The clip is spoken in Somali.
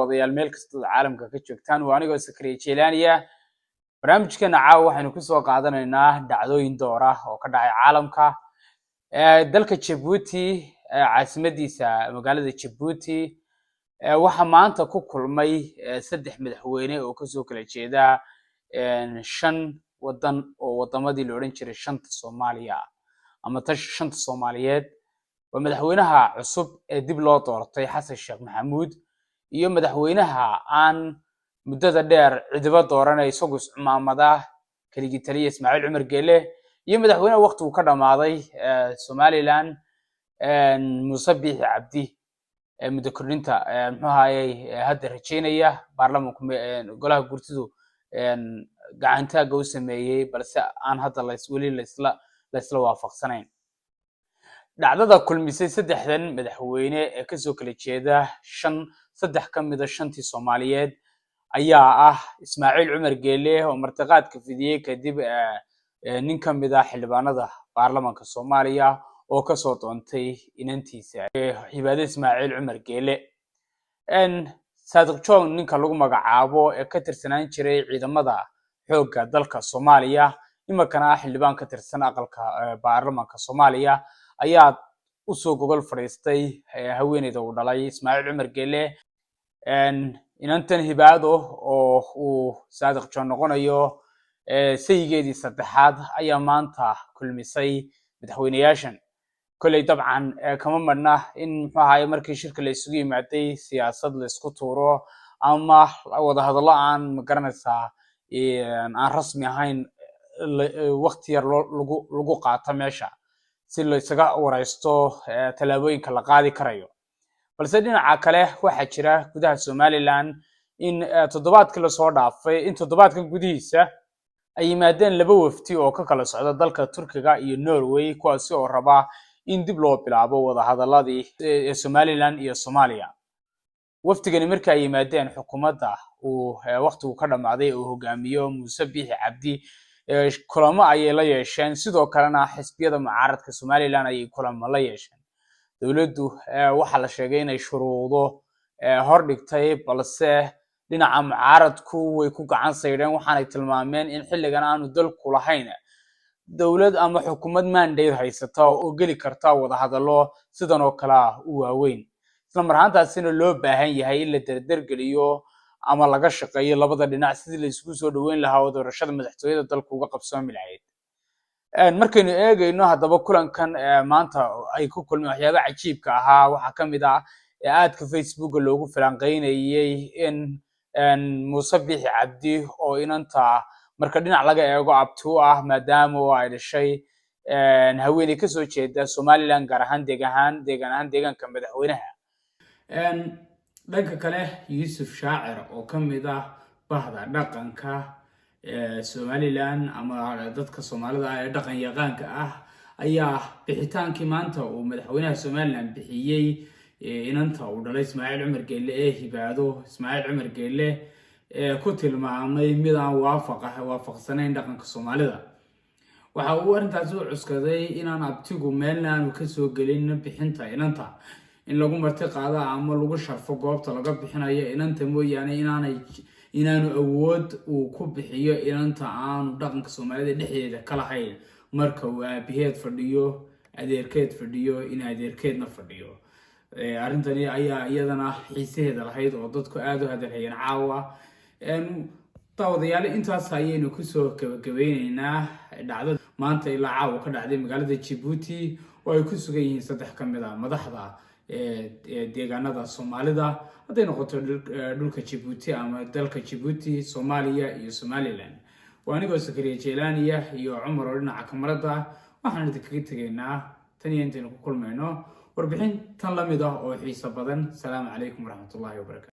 odayaal meel kasta caalamka ka joogtaan waa anigoo Sakariya Jeelaaniya barnaamijkeena caawa waxaynu ku soo qaadanaynaa dhacdooyin door ah oo ka dhacay caalamka dalka Djibouti caasimadiisa magaalada Djibouti waxa maanta ku kulmay saddex madaxweyne oo ka soo kala jeeda shan wadan oo wadamadii la oran jiray shanta Soomaaliya ama shanta Soomaaliyeed waa madaxweynaha cusub ee dib loo doortay Xasan Sheekh Maxamuud iyo madaxweynaha aan muddada dheer ciidamo dooranay isagu ciidamada kaligii taliye Ismaaciil Cumar Geele iyo madaxweynaha waqtigu ka dhamaaday Somaliland Muuse Biixi Cabdi muddo kordhinta muxuu ahaayay hadda rajeynaya baarlamaanka golaha gurtidu gacantaaga u sameeyay balse aan hadda weli la isla waafaqsanayn dhacdada kulmisay saddexdan madaxweyne ee ka soo kala jeeda saddex ka mid ah shantii Soomaaliyeed ayaa ah Ismaaciil Cumar Geele oo martiqaadka fidiyay kadib nin ka mid ah xildhibaanada baarlamaanka Soomaaliya oo ka soo doontay inantiisa Hibaade Ismaaciil Cumar Geele Saadiq John ninka lagu magacaabo ee ka tirsanaan jiray ciidamada xoogga dalka Soomaaliya imakana xildhibaan ka tirsan aqalka baarlamaanka Soomaaliya ayaa u soo gogol fadhiistay haweeneyda uu dhalay Ismaaciil Cumar Geele inantan Hibaado oo uu Saadiq John noqonayo saygeedii saddexaad ayaa maanta kulmisay madaxweynayaashan kulay dabcan kama marna in muxuu ahaay markii shirka la isugu yimaaday siyaasad la isku tuuro ama wada hadallo aan magaranaysaa aan rasmi ahayn waqti yar lagu qaato meesha si la isaga waraysto talaabooyinka la qaadi karayo balse dhinaca kale waxa jira gudaha Somaliland in toddobaadkii la soo dhaafay in toddobaadkan gudihiisa ay yimaadeen laba wafti oo ka kala socda dalka Turkiga iyo Norway kuwaas oo raba in dib loo bilaabo wada hadaladii Somaliland iyo Soomaaliya waftigani markii ay yimaadeen xukuumadda uu waqtigu ka dhamaaday oo hogaamiyo Muuse Biixi Cabdi kulamo ay la yeesheen sidoo kalena xisbiyada mucaaradka Somaliland ay kulamo la yeesheen dawladdu waxa la sheegay inay shuruudo hor dhigtay balse dhinaca mucaaradku way ku gacan saydeen waxaanay tilmaameen in xilligan aanu dalku lahayn dawlad ama xukuumad mandate haysata oo gali karta wada hadallo sidan oo kala u waaweyn isla marhaantaasina loo baahan yahay in la dardargeliyo ama laga shaqeeyo labada dhinac sidii la isku soo dhaweyn lahaa doorashada madaxtooyada dalka uga qabsoomi lahayd markaynu eegayno haddaba kulankan maanta ay ku kulmeen waxyaabo cajiibka ahaa waxa ka mid ah aadka Facebook loogu falanqeynayay in Muuse Biixi Cabdi oo inanta marka dhinac laga eego abtu ah maadaama ay dhashay haweeney ka soo jeeda Somaliland gaar ahaan deegaanka madaxweynaha dhanka kale Yuusuf Shaacir oo ka mid ah bahda dhaqanka Somaliland ama dadka Soomaalida ee dhaqan yaqaanka ah ayaa bixitaankii maanta uu madaxweynaha Somaliland bixiyay inanta uu dhalay Ismaaciil Cumar Geele Hibaado Ismaaciil Cumar Geele ku tilmaamay mid aan waafaqsanayn dhaqanka Soomaalida waxa uu arintaas u cuskaday inaan abtigu meelna aanu ka soo gelin bixinta inanta in lagu marti qaado ama lagu sharfo goobta laga bixinayo inanta mooyaane inaanu awood uu ku bixiyo inanta aanu dhaqanka Soomaalida dhexdeeda kala hayn marka uu aabaheed fadhiyo adeerkeed fadhiyo in adeerkeedna fadhiyo arintani ayaa iyadana xiisaheeda lahayd oo dadku aad u hadalhayeen caawa tawadayaal intaas ayaynu ku soo gabagabeynaynaa dhacdada maanta ilaa caawa ka dhacday magaalada Djibouti oo ay ku sugan yihiin saddex ka mid ah madaxda deegaanada Soomaalida haday noqoto dhulka Djibouti ama dalka Djibouti Soomaaliya iyo Somaliland waa anigoo Sakariya Jeelaaniya iyo Cumar oo dhinaca kamarada waxaan idinkaga tegaynaa tan iyo intaanu ku kulmayno warbixin tan la mid ah oo xiiso badan. Salaamu calaykum waraxmatullaahi wabarakaatuh.